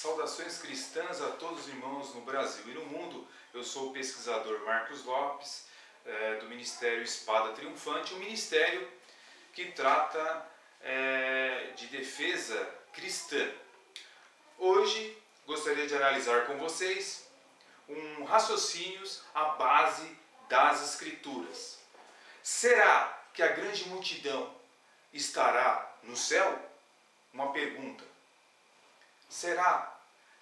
Saudações cristãs a todos os irmãos no Brasil e no mundo. Eu sou o pesquisador Marcos Lopes, do Ministério Espada Triunfante, um ministério que trata de defesa cristã. Hoje gostaria de analisar com vocês raciocínios à base das Escrituras. Será que a grande multidão estará no céu? Uma pergunta. Será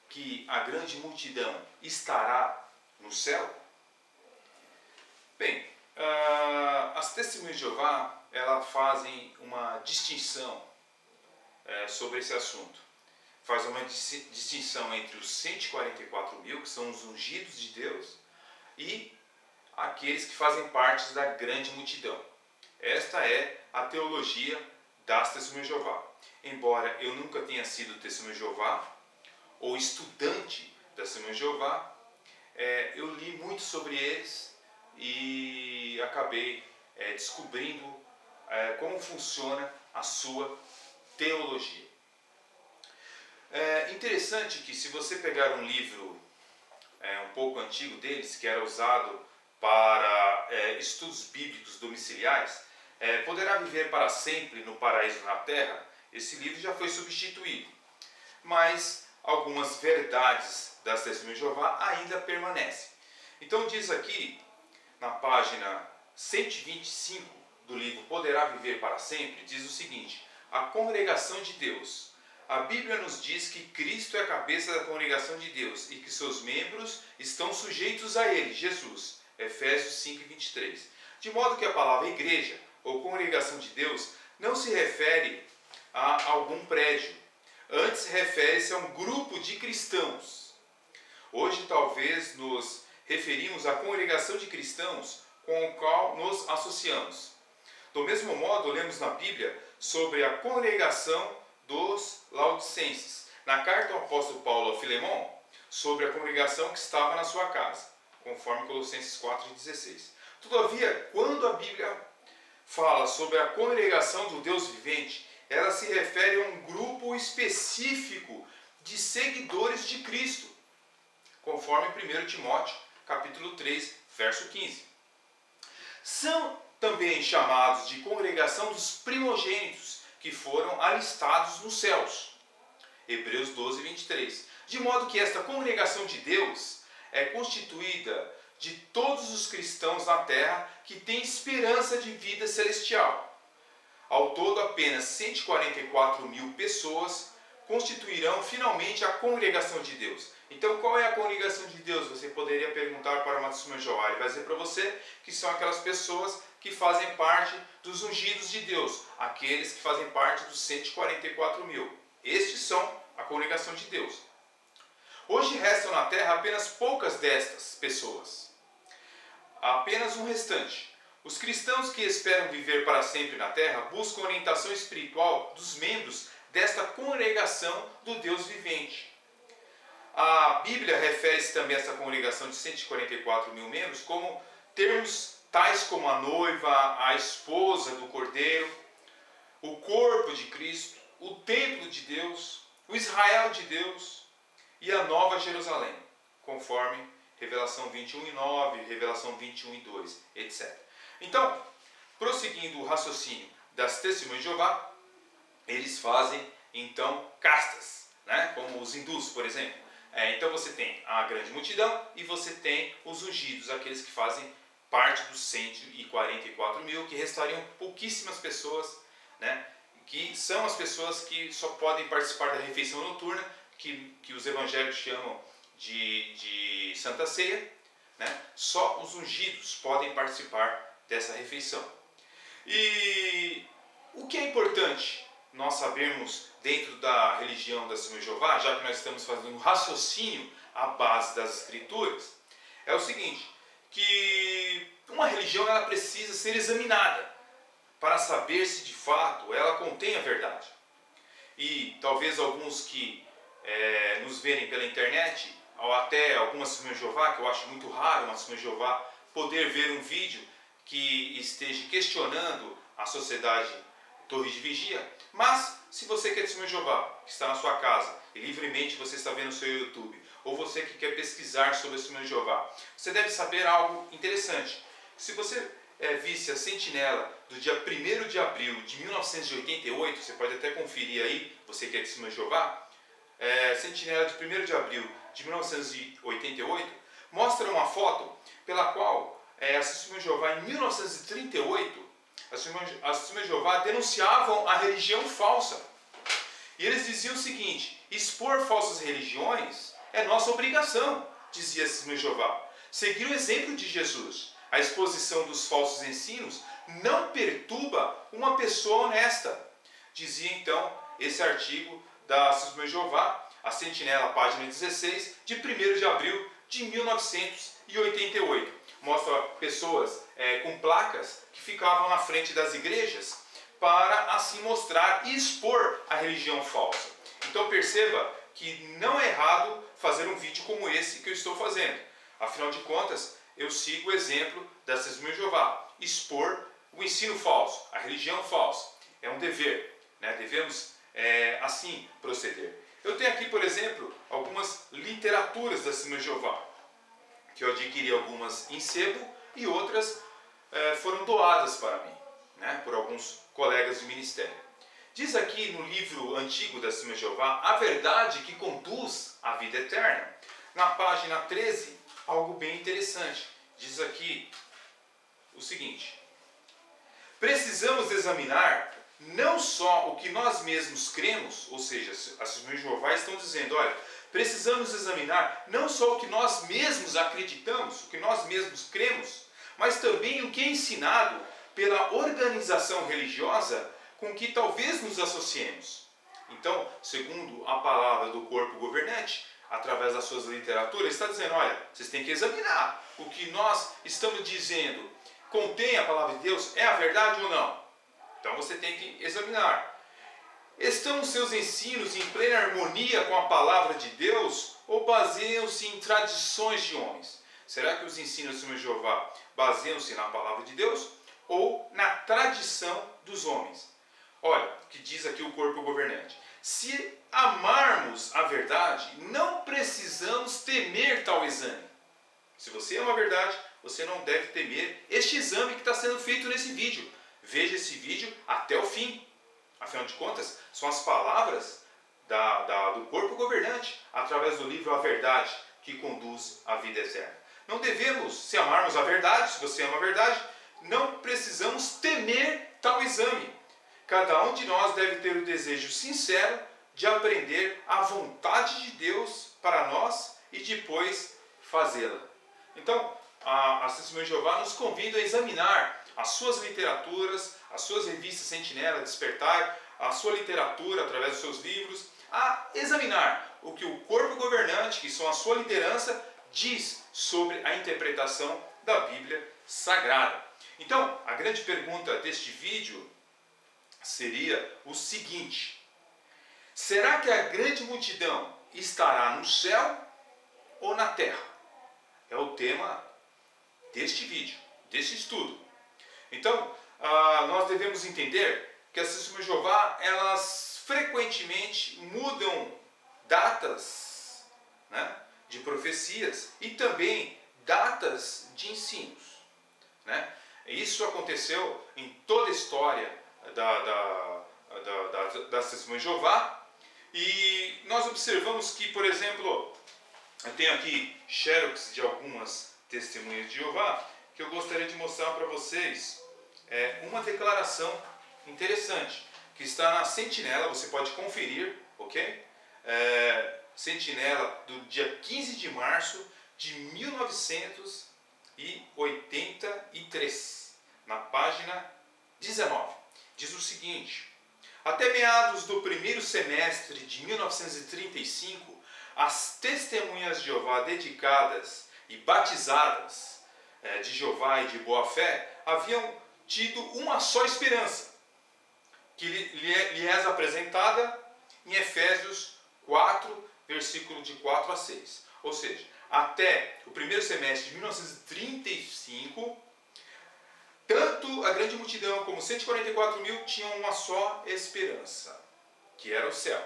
que a grande multidão estará no céu? Bem, as testemunhas de Jeová fazem uma distinção sobre esse assunto. Faz uma distinção entre os 144 mil, que são os ungidos de Deus, e aqueles que fazem parte da grande multidão. Esta é a teologia das testemunhas de Jeová. Embora eu nunca tenha sido testemunha de Jeová ou estudante da testemunha de Jeová, eu li muito sobre eles e acabei descobrindo como funciona a sua teologia. É interessante que, se você pegar um livro um pouco antigo deles, que era usado para estudos bíblicos domiciliares, Poderá Viver para Sempre no Paraíso na Terra, esse livro já foi substituído. Mas algumas verdades das Testemunhas de Jeová ainda permanecem. Então diz aqui, na página 125 do livro Poderá Viver para Sempre, diz o seguinte: a congregação de Deus. A Bíblia nos diz que Cristo é a cabeça da congregação de Deus e que seus membros estão sujeitos a Ele, Jesus. Efésios 5:23. De modo que a palavra igreja ou congregação de Deus não se refere a algum prédio. Antes refere-se a um grupo de cristãos. Hoje talvez nos referimos à congregação de cristãos com o qual nos associamos. Do mesmo modo, lemos na Bíblia sobre a congregação dos Laodicenses. Na carta do apóstolo Paulo a Filemon, sobre a congregação que estava na sua casa, conforme Colossenses 4:16. Todavia, quando a Bíblia fala sobre a congregação do Deus vivente, ela se refere a um grupo específico de seguidores de Cristo, conforme 1 Timóteo, capítulo 3, verso 15. São também chamados de congregação dos primogênitos, que foram alistados nos céus. Hebreus 12, 23. De modo que esta congregação de Deus é constituída de todos os cristãos na terra que têm esperança de vida celestial. Ao todo, apenas 144 mil pessoas constituirão finalmente a congregação de Deus. Então, qual é a congregação de Deus? Você poderia perguntar para uma testemunha de Jeová. Ele vai dizer para você que são aquelas pessoas que fazem parte dos ungidos de Deus, aqueles que fazem parte dos 144 mil. Estes são a congregação de Deus. Hoje restam na terra apenas poucas destas pessoas. Apenas um restante. Os cristãos que esperam viver para sempre na terra buscam orientação espiritual dos membros desta congregação do Deus vivente. A Bíblia refere-se também a essa congregação de 144 mil membros como termos tais como a noiva, a esposa do Cordeiro, o corpo de Cristo, o templo de Deus, o Israel de Deus e a Nova Jerusalém, conforme Revelação 21:9, Revelação 21:2, etc. Então, prosseguindo o raciocínio das testemunhas de Jeová, eles fazem então castas, como os hindus, por exemplo. Então você tem a grande multidão e você tem os ungidos, aqueles que fazem parte dos 144 mil, que restariam pouquíssimas pessoas, que são as pessoas que só podem participar da refeição noturna, que os evangélicos chamam de Santa Ceia. Só os ungidos podem participar dessa refeição. E o que é importante nós sabermos dentro da religião da Testemunha de Jeová, já que nós estamos fazendo um raciocínio à base das Escrituras, é o seguinte: que uma religião ela precisa ser examinada para saber se de fato ela contém a verdade. E talvez alguns que nos verem pela internet, ou até algumas testemunhas de Jeová, que eu acho muito raro uma testemunha de Jeová poder ver um vídeo que esteja questionando a sociedade Torre de Vigia, mas Se você que é testemunho de Jeová, que está na sua casa e livremente você está vendo o seu YouTube, ou você que quer pesquisar sobre o testemunho de Jeová, você deve saber algo interessante. Se você visse a sentinela do dia 1º de abril de 1988, você pode até conferir aí, você que é testemunho de Jeová, sentinela de 1º de abril de 1988, mostra uma foto pela qual as testemunhas de Jeová em 1938, as testemunhas de Jeová denunciavam a religião falsa. E eles diziam o seguinte: expor falsas religiões é nossa obrigação, dizia as testemunhas de Jeová. Seguir o exemplo de Jesus. A exposição dos falsos ensinos não perturba uma pessoa honesta, dizia então esse artigo da Testemunha de Jeová, a Sentinela, página 16, de 1º de abril de 1988. Mostra pessoas com placas que ficavam na frente das igrejas para assim mostrar e expor a religião falsa. Então perceba que não é errado fazer um vídeo como esse que eu estou fazendo. Afinal de contas, eu sigo o exemplo das Testemunhas de Jeová. Expor o ensino falso, a religião falsa. É um dever, né? Devemos assim proceder. Eu tenho aqui, por exemplo, algumas literaturas das Testemunhas de Jeová, que eu adquiri algumas em sebo e outras foram doadas para mim, né, por alguns colegas do ministério. Diz aqui no livro antigo das Testemunhas de Jeová, A Verdade que Conduz à Vida Eterna, na página 13, algo bem interessante. Diz aqui o seguinte: precisamos examinar não só o que nós mesmos cremos, ou seja, as Testemunhas de Jeová estão dizendo, olha, precisamos examinar não só o que nós mesmos acreditamos, o que nós mesmos cremos, mas também o que é ensinado pela organização religiosa com que talvez nos associemos. Então, segundo a palavra do corpo governante, através das suas literaturas, está dizendo, olha, vocês têm que examinar o que nós estamos dizendo. Contém a palavra de Deus? É a verdade ou não? Então você tem que examinar. Estão os seus ensinos em plena harmonia com a palavra de Deus ou baseiam-se em tradições de homens? Será que os ensinos de Jeová baseiam-se na palavra de Deus ou na tradição dos homens? Olha, o que diz aqui o corpo governante. Se amarmos a verdade, não precisamos temer tal exame. Se você ama a verdade, você não deve temer este exame que está sendo feito nesse vídeo. Veja esse vídeo até o fim. Afinal de contas, são as palavras do corpo governante, através do livro A Verdade, que conduz à vida eterna. Não devemos, se amarmos a verdade, se você ama a verdade, não precisamos temer tal exame. Cada um de nós deve ter o desejo sincero de aprender a vontade de Deus para nós e depois fazê-la. Então, as Testemunhas de Jeová nos convidam a examinar as suas literaturas, as suas revistas Sentinela, Despertar, a sua literatura através dos seus livros, a examinar o que o corpo governante, que são a sua liderança, diz sobre a interpretação da Bíblia Sagrada. Então, a grande pergunta deste vídeo seria o seguinte: será que a grande multidão estará no céu ou na terra? É o tema deste vídeo, deste estudo. Então, nós devemos entender que as Testemunhas de Jeová, elas frequentemente mudam datas, né, de profecias e também datas de ensinos, né? Isso aconteceu em toda a história das Testemunhas de Jeová, e nós observamos que, por exemplo, eu tenho aqui xerox de algumas Testemunhas de Jeová que eu gostaria de mostrar para vocês. Uma declaração interessante que está na Sentinela, você pode conferir, ok? Sentinela do dia 15 de março de 1983, na página 19. Diz o seguinte: até meados do primeiro semestre de 1935, as Testemunhas de Jeová dedicadas e batizadas de Jeová e de boa fé haviam tido uma só esperança, que lhe é apresentada em Efésios 4, versículo de 4 a 6. Ou seja, até o primeiro semestre de 1935, tanto a grande multidão como 144 mil tinham uma só esperança. que era o céu.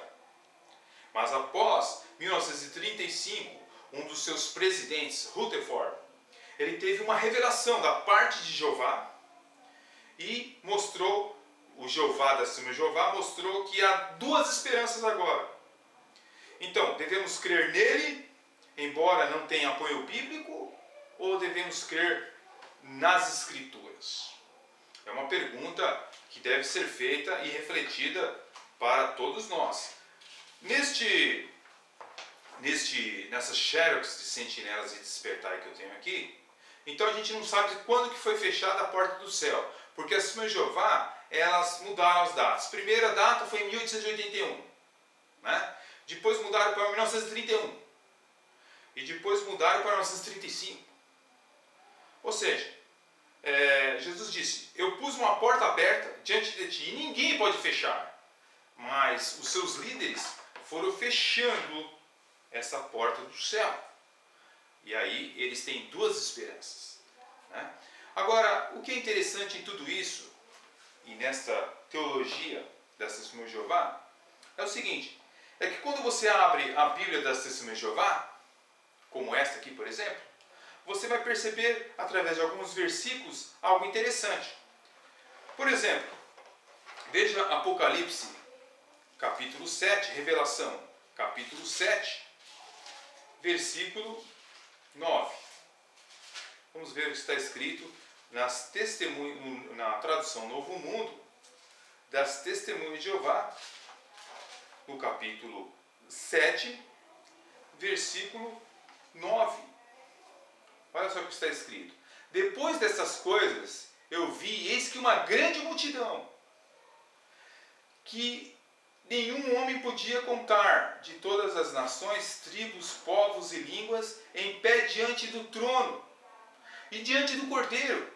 Mas após 1935, um dos seus presidentes, Rutherford, ele teve uma revelação da parte de Jeová e mostrou, o Jeová da Assembleia de Jeová mostrou que há duas esperanças agora. Então, devemos crer nele, embora não tenha apoio bíblico, ou devemos crer nas Escrituras? É uma pergunta que deve ser feita e refletida para todos nós. Nessas xerox de sentinelas e despertar que eu tenho aqui, então a gente não sabe quando que foi fechada a porta do céu, porque as Assembleias de Jeová, elas mudaram as datas. A primeira data foi em 1881, né? Depois mudaram para 1931 e depois mudaram para 1935. Ou seja, Jesus disse: eu pus uma porta aberta diante de ti e ninguém pode fechar. Mas os seus líderes foram fechando essa porta do céu. E aí eles têm duas esperanças, né? Agora, o que é interessante em tudo isso, e nesta teologia das Testemunhas de Jeová, é o seguinte: é que quando você abre a Bíblia das Testemunhas de Jeová, como esta aqui, por exemplo, você vai perceber, através de alguns versículos, algo interessante. Por exemplo, veja Apocalipse, capítulo 7, Revelação, capítulo 7, versículo 9. Vamos ver o que está escrito na tradução Novo Mundo, das Testemunhas de Jeová, no capítulo 7, versículo 9. Olha só o que está escrito: depois dessas coisas eu vi, eis que uma grande multidão, que nenhum homem podia contar, de todas as nações, tribos, povos e línguas, em pé diante do trono e diante do Cordeiro,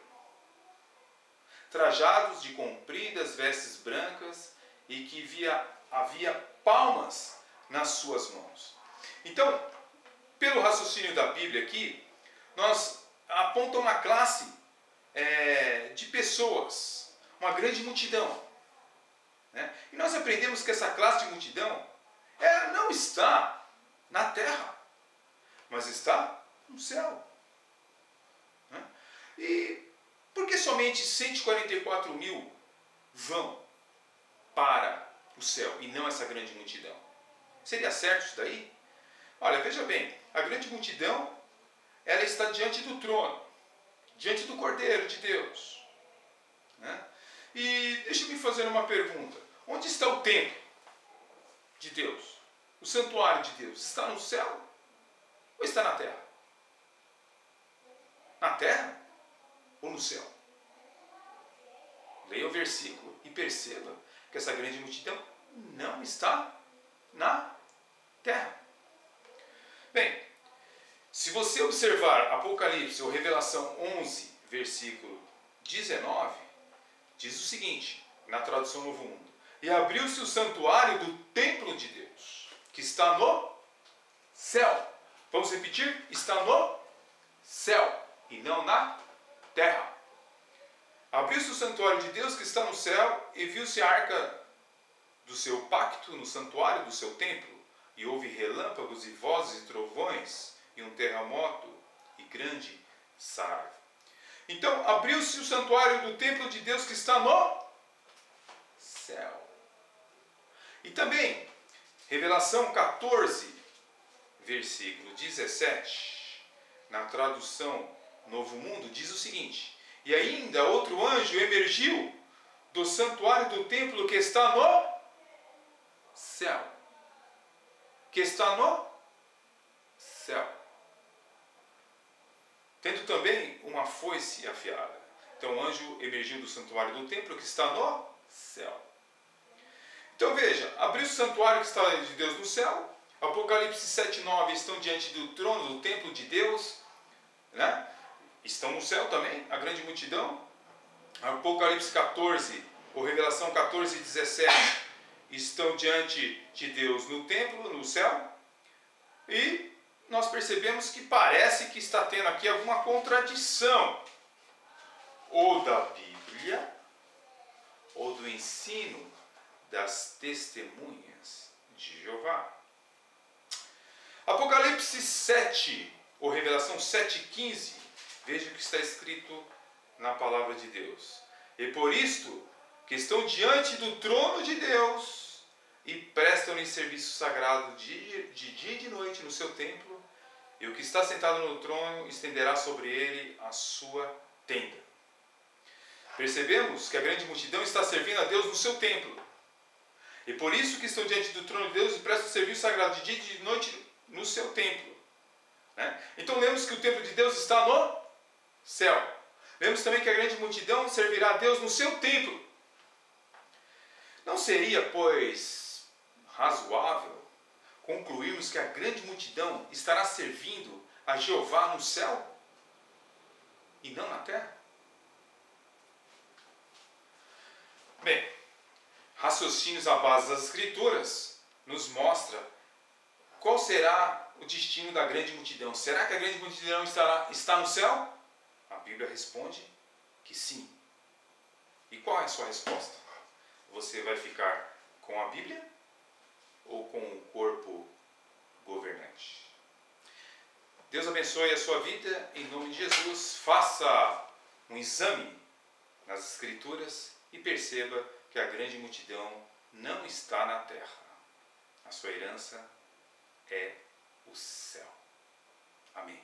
trajados de compridas vestes brancas, e que havia palmas nas suas mãos. Então, pelo raciocínio da Bíblia aqui, nós aponta uma classe de pessoas, uma grande multidão, né? E nós aprendemos que essa classe de multidão, ela não está na terra, mas está no céu, né? E por que somente 144 mil vão para o céu e não essa grande multidão? Seria certo isso daí? Olha, veja bem, a grande multidão, ela está diante do trono, diante do Cordeiro de Deus, né? E deixa-me fazer uma pergunta: onde está o templo de Deus? O santuário de Deus está no céu ou está na terra? Na terra ou no céu? Leia o versículo e perceba que essa grande multidão não está na terra. Bem, se você observar Apocalipse ou Revelação 11, versículo 19, diz o seguinte, na tradução Novo Mundo: e abriu-se o santuário do templo de Deus, que está no céu. Vamos repetir? Está no céu e não na terra. Abriu-se o santuário de Deus que está no céu, e viu-se a arca do seu pacto no santuário do seu templo, e houve relâmpagos e vozes e trovões, e um terremoto e grande saraiva. Então, abriu-se o santuário do templo de Deus que está no céu. E também, Revelação 14, versículo 17, na tradução Novo Mundo, diz o seguinte: e ainda outro anjo emergiu do santuário do templo que está no céu. Que está no céu. Tendo também uma foice afiada. Então o anjo emergiu do santuário do templo que está no céu. Então veja, abriu o santuário que está de Deus no céu. Apocalipse 7:9 estão diante do trono do templo de Deus, né? Estão no céu também, a grande multidão. Apocalipse 14, ou Revelação 14:17, estão diante de Deus no templo, no céu. E nós percebemos que parece que está tendo aqui alguma contradição, ou da Bíblia, ou do ensino das testemunhas de Jeová. Apocalipse 7, ou Revelação 7,15, veja o que está escrito na palavra de Deus. E por isto que estão diante do trono de Deus e prestam-lhe serviço sagrado de dia e de noite no seu templo, e o que está sentado no trono estenderá sobre ele a sua tenda. Percebemos que a grande multidão está servindo a Deus no seu templo. E por isso que estão diante do trono de Deus e prestam serviço sagrado de dia e de noite no seu templo. Então lemos que o templo de Deus está no céu. Lemos também que a grande multidão servirá a Deus no seu templo. Não seria, pois, razoável concluirmos que a grande multidão estará servindo a Jeová no céu e não na terra? Bem, raciocínios à base das Escrituras nos mostra qual será o destino da grande multidão. Será que a grande multidão está no céu? A Bíblia responde que sim. E qual é a sua resposta? Você vai ficar com a Bíblia ou com o corpo governante? Deus abençoe a sua vida, em nome de Jesus. Faça um exame nas Escrituras e perceba que a grande multidão não está na terra. A sua herança é o céu. Amém.